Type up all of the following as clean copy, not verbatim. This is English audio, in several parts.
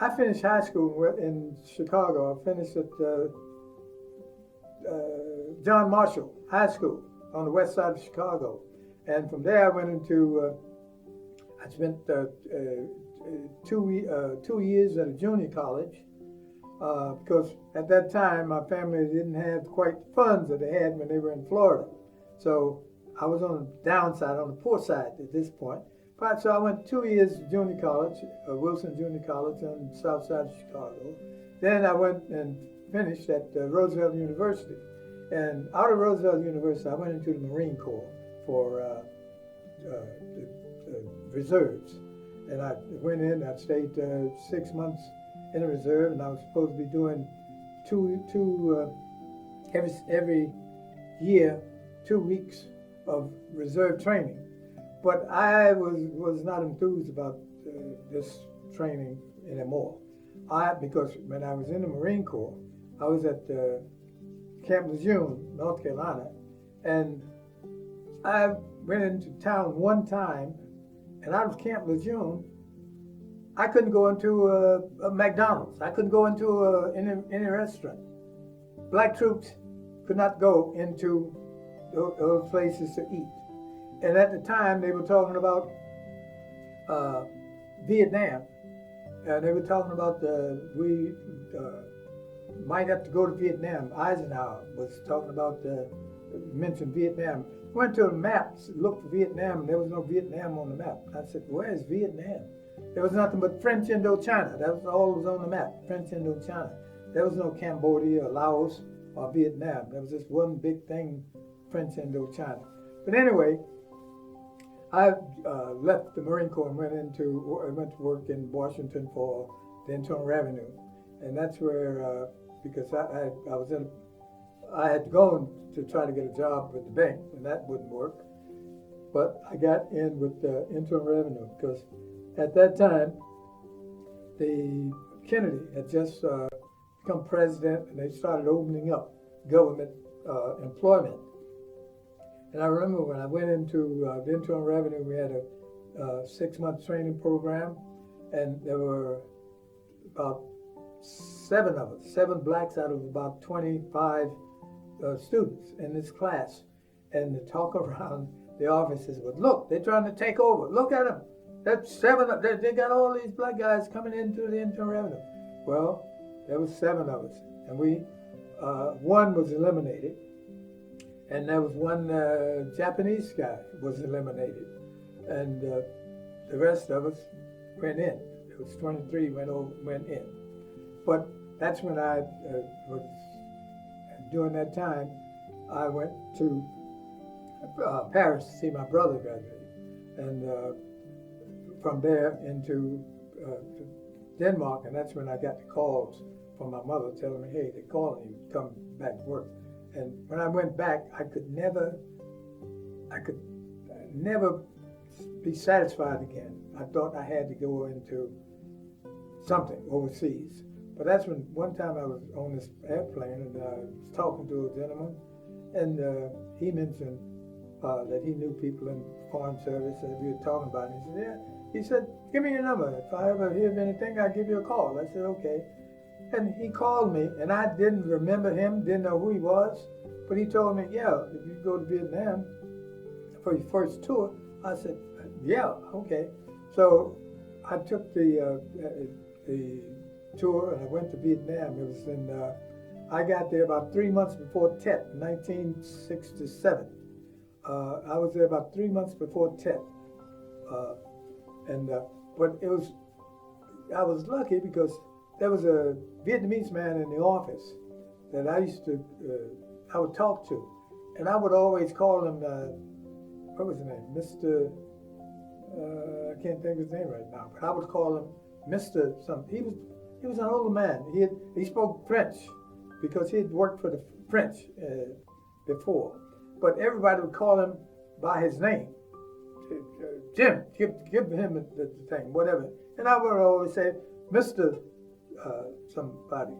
I finished high school in Chicago. I finished at John Marshall High School on the west side of Chicago, and from there I went into. I spent 2 years at a junior college because at that time my family didn't have quite the funds that they had when they were in Florida. So I was on the downside, on the poor side at this point. But so I went 2 years junior college, Wilson Junior College on the south side of Chicago. Then I went and finished at Roosevelt University. And out of Roosevelt University, I went into the Marine Corps for the reserves. And I went in, I stayed 6 months in the reserve, and I was supposed to be doing every year, 2 weeks of reserve training. But I was not enthused about this training anymore. Because when I was in the Marine Corps, I was at Camp Lejeune, North Carolina, and I went into town one time, and out of Camp Lejeune, I couldn't go into a McDonald's. I couldn't go into any restaurant. Black troops could not go into those places to eat. And at the time, they were talking about Vietnam. They were talking about we might have to go to Vietnam. Eisenhower was talking about, mentioned Vietnam. Went to the maps, looked for Vietnam, and there was no Vietnam on the map. I said, where is Vietnam? There was nothing but French Indochina. That was all that was on the map, French Indochina. There was no Cambodia or Laos or Vietnam. There was just one big thing, French Indochina. But anyway, I left the Marine Corps and went to work in Washington for the Internal Revenue, and that's where because I had gone to try to get a job with the bank, and that wouldn't work. But I got in with the Internal Revenue because at that time, the Kennedy had just become president, and they started opening up government employment. And I remember when I went into the Internal Revenue, we had a 6-month training program, and there were about 7 of us, 7 blacks out of about 25 students in this class. And the talk around the offices was, look, they're trying to take over. Look at them. That's 7 of them. They got all these black guys coming into the Internal Revenue. Well, there was 7 of us, and one was eliminated. And there was one Japanese guy was eliminated, and the rest of us went in. It was 23 went in. But that's when I was, during that time, I went to Paris to see my brother graduate, and from there into Denmark, and that's when I got the calls from my mother telling me, hey, they're calling you, come back to work. And when I went back, I could never be satisfied again. I thought I had to go into something overseas. But that's when one time I was on this airplane and I was talking to a gentleman, and he mentioned that he knew people in Foreign Service that we were talking about. And he said, yeah. He said, give me your number. If I ever hear of anything, I'll give you a call. I said, okay. And he called me, and I didn't remember him, didn't know who he was, but he told me, yeah, if you go to Vietnam for your first tour. I said, yeah, okay. So I took the tour, and I went to Vietnam. It was I got there about 3 months before Tet, 1967. I was there about 3 months before Tet. But I was lucky because there was a Vietnamese man in the office that I would talk to, and I would always call him, what was his name, Mr. I can't think of his name right now, but I would call him Mr. something. He was an older man. He spoke French because he had worked for the French before, but everybody would call him by his name. Jim, give him the thing, whatever. And I would always say, Mr. Somebody.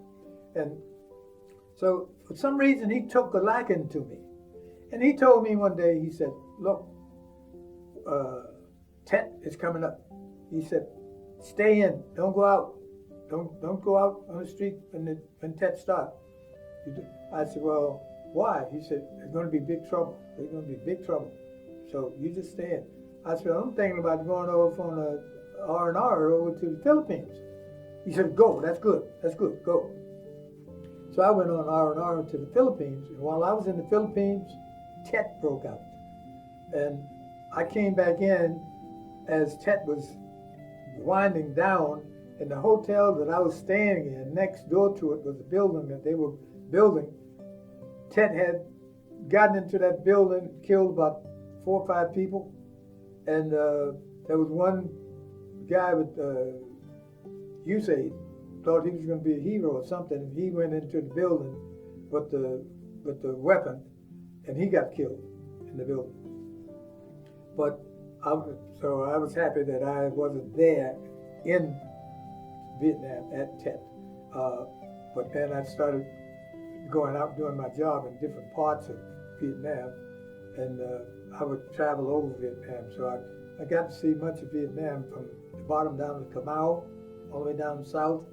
And so for some reason he took a liking to me. And he told me one day, he said, look, Tet is coming up. He said, stay in. Don't go out. Don't go out on the street when Tet starts. I said, well, why? He said, there's going to be big trouble. There's going to be big trouble. So you just stay in. I said, I'm thinking about going over from the R&R over to the Philippines. He said, go. That's good. That's good. Go. So I went on R&R to the Philippines. And while I was in the Philippines, Tet broke out. And I came back in as Tet was winding down. And the hotel that I was staying in, next door to it was a building that they were building. Tet had gotten into that building, killed about 4 or 5 people. And there was one guy with USAID, thought he was going to be a hero or something. He went into the building with the weapon, and he got killed in the building. But so I was happy that I wasn't there in Vietnam at Tet. But then I started going out doing my job in different parts of Vietnam, and I would travel over Vietnam. So I got to see much of Vietnam from the bottom down to Cà Mau, all the way down south.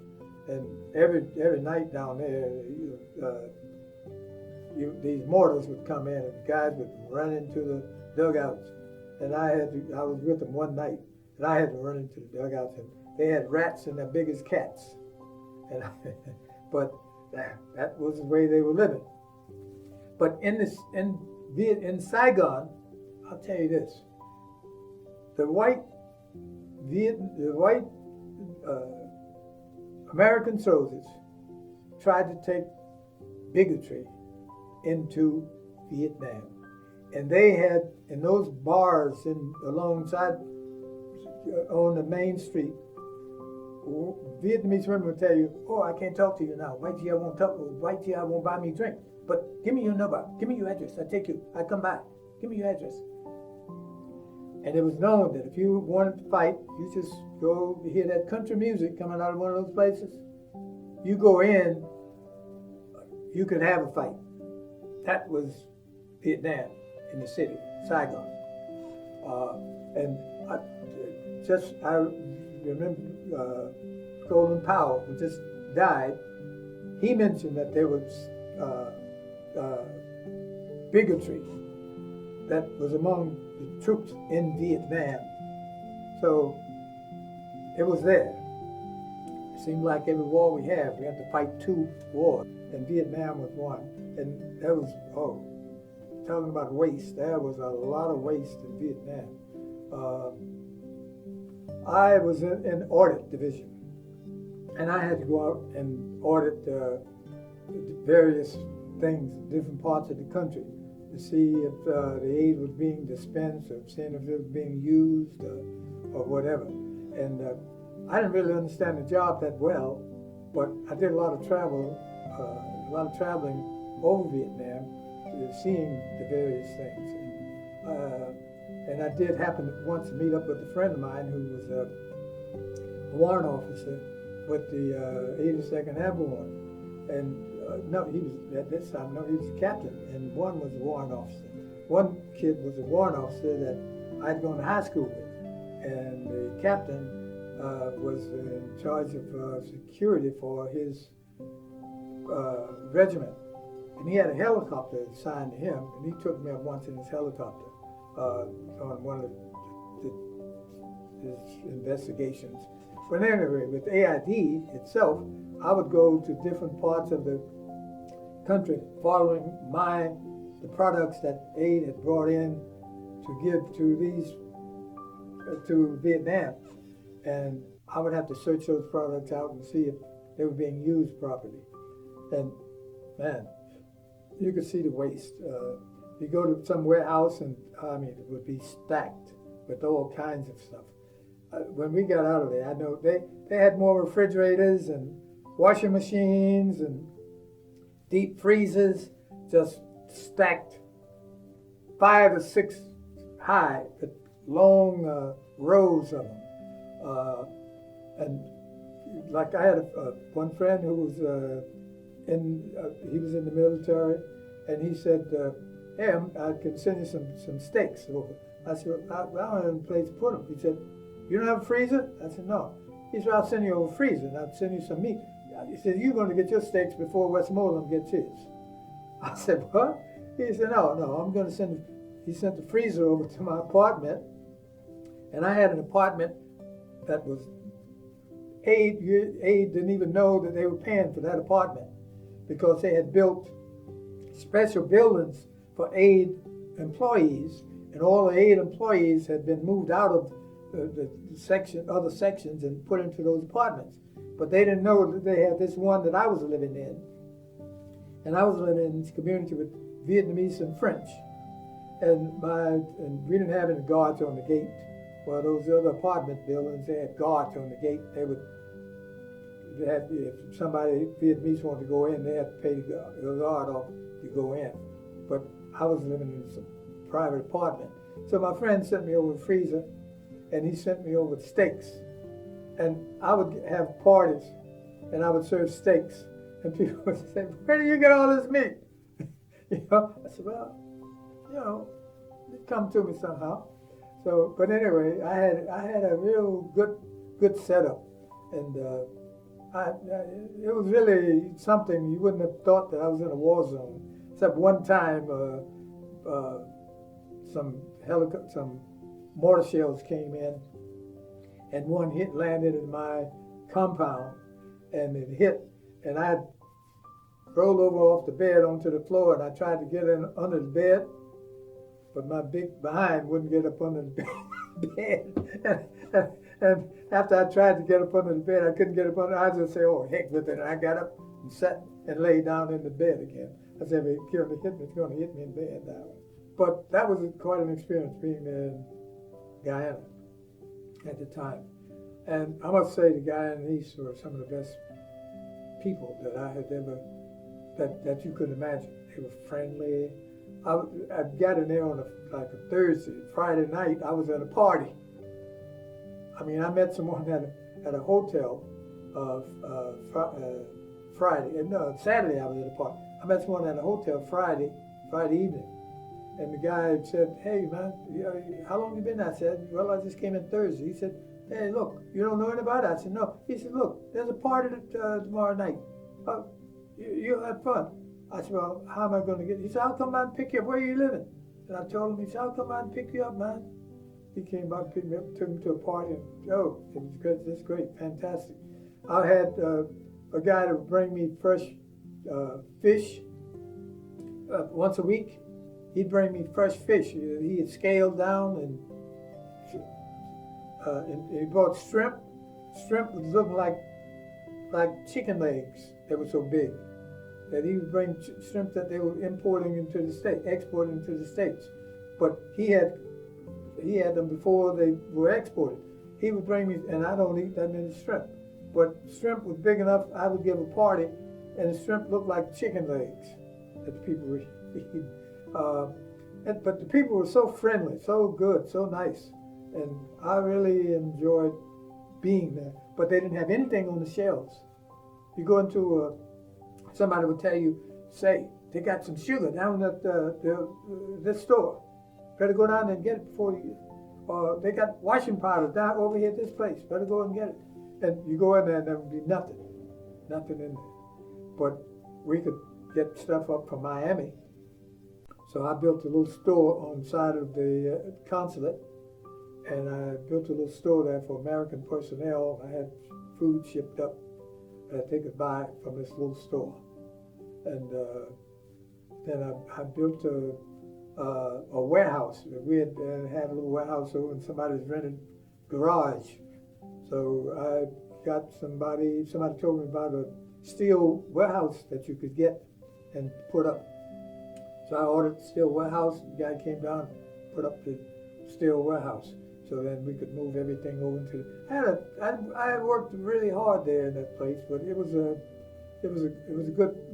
And every night down there, these mortars would come in, and guys would run into the dugouts. And I was with them one night, and I had to run into the dugouts, and they had rats in their big as cats. And but that was the way they were living. But in Saigon, I'll tell you this: the white American soldiers tried to take bigotry into Vietnam. And they had, in those bars alongside on the main street, Vietnamese women would tell you, oh, I can't talk to you now. White GI won't talk. White GI won't buy me a drink. But give me your number. Give me your address. I take you. I come by. Give me your address. And it was known that if you wanted to fight, you just go hear that country music coming out of one of those places. You go in, you could have a fight. That was Vietnam in the city, Saigon. And I remember Colin Powell, who just died, he mentioned that there was bigotry that was among the troops in Vietnam. So it was there. It seemed like every war we have to fight 2 wars, and Vietnam was one. And that was, talking about waste, there was a lot of waste in Vietnam. I was in audit division, and I had to go out and audit various things in different parts of the country to see if the aid was being dispensed, or seeing if it was being used, or whatever. And I didn't really understand the job that well, but I did a lot of traveling over Vietnam, seeing the various things. And I did happen once to meet up with a friend of mine who was a warrant officer with the 82nd Airborne. And no, he was, at this time, no, he was a captain, and one was a warrant officer. One kid was a warrant officer that I'd gone to high school with, and the captain was in charge of security for his regiment. And he had a helicopter assigned to him, and he took me up once in his helicopter on one of his investigations. But anyway, with AID itself, I would go to different parts of the country following the products that AID had brought in to give to Vietnam. And I would have to search those products out and see if they were being used properly. And man, you could see the waste. You go to some warehouse, and it would be stacked with all kinds of stuff. When we got out of there, I know they had more refrigerators and washing machines and deep freezers, just stacked 5 or 6 high, with long rows of them. And like I had one friend who was he was in the military, and he said, hey, I can send you some steaks over. I said, well, I don't have a place to put them. He said, you don't have a freezer? I said, no. He said, I'll send you over a freezer and I'll send you some meat. He said, you're going to get your steaks before Westmoreland gets his. I said, what? He said, no, I'm going to send, he sent the freezer over to my apartment. And I had an apartment that was, Aid didn't even know that they were paying for that apartment because they had built special buildings for Aid employees, and all the Aid employees had been moved out of the other sections and put into those apartments. But they didn't know that they had this one that I was living in. And I was living in this community with Vietnamese and French. And we didn't have any guards on the gate. Well, those other apartment buildings, they had guards on the gate. If somebody Vietnamese wanted to go in, they had to pay the guard off to go in. But I was living in some private apartment. So my friend sent me over a freezer, and he sent me over steaks. And I would have parties, and I would serve steaks. And people would say, where do you get all this meat? I said, well, it come to me somehow. So, but anyway, I had a real good setup, and it was really something. You wouldn't have thought that I was in a war zone. Except one time, some mortar shells came in, and one landed in my compound, and it hit, and I rolled over off the bed onto the floor, and I tried to get in under the bed, but my big behind wouldn't get up under the bed. and after I tried to get up under the bed, I couldn't get up under. I just say, "Oh, heck with it!" And I got up and sat and lay down in the bed again. I said, "If it's going to hit me in bed that way." But that was quite an experience being in Guyana at the time. And I must say the Guyanese were some of the best people that I had ever, that you could imagine. They were friendly. I got in there on a Thursday. Friday night, I was at a party. I mean, I met someone at a hotel Friday. And Saturday I was at a party. I met someone at a hotel Friday evening. And the guy said, "Hey, man, how long you been?" I said, "Well, I just came in Thursday." He said, "Hey, look, you don't know anybody?" I said, "No." He said, "Look, there's a party tomorrow night. You'll have fun." I said, "Well, how am I going to get?" He said, "I'll come by and pick you up. Where are you living?" And I told him. He said, "I'll come by and pick you up, man." He came by and picked me up, took me to a party. And, it was good. That's great, fantastic. I had a guy that would bring me fresh fish once a week. He'd bring me fresh fish. He had scaled down, and he brought shrimp. Shrimp was looking like chicken legs. They were so big that he would bring shrimp that they were exporting into the States. But he had them before they were exported. He would bring me, and I don't eat that many shrimp. But shrimp was big enough, I would give a party, and the shrimp looked like chicken legs that the people were eating. But the people were so friendly, so good, so nice. And I really enjoyed being there. But they didn't have anything on the shelves. You go into somebody would tell you, say, they got some sugar down at this store. Better go down there and get it before you. Or they got washing powder down over here at this place. Better go and get it. And you go in there and there would be nothing in there. But we could get stuff up from Miami. So I built a little store on the side of the consulate, and I built a little store there for American personnel. I had food shipped up that they could buy from this little store. And then I built a warehouse. We had a little warehouse over in somebody's rented garage. So I got somebody told me about a steel warehouse that you could get and put up. So I ordered the steel warehouse. The guy came down, put up the steel warehouse. So then we could move everything over into. I worked really hard there in that place, but it was a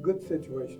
good situation.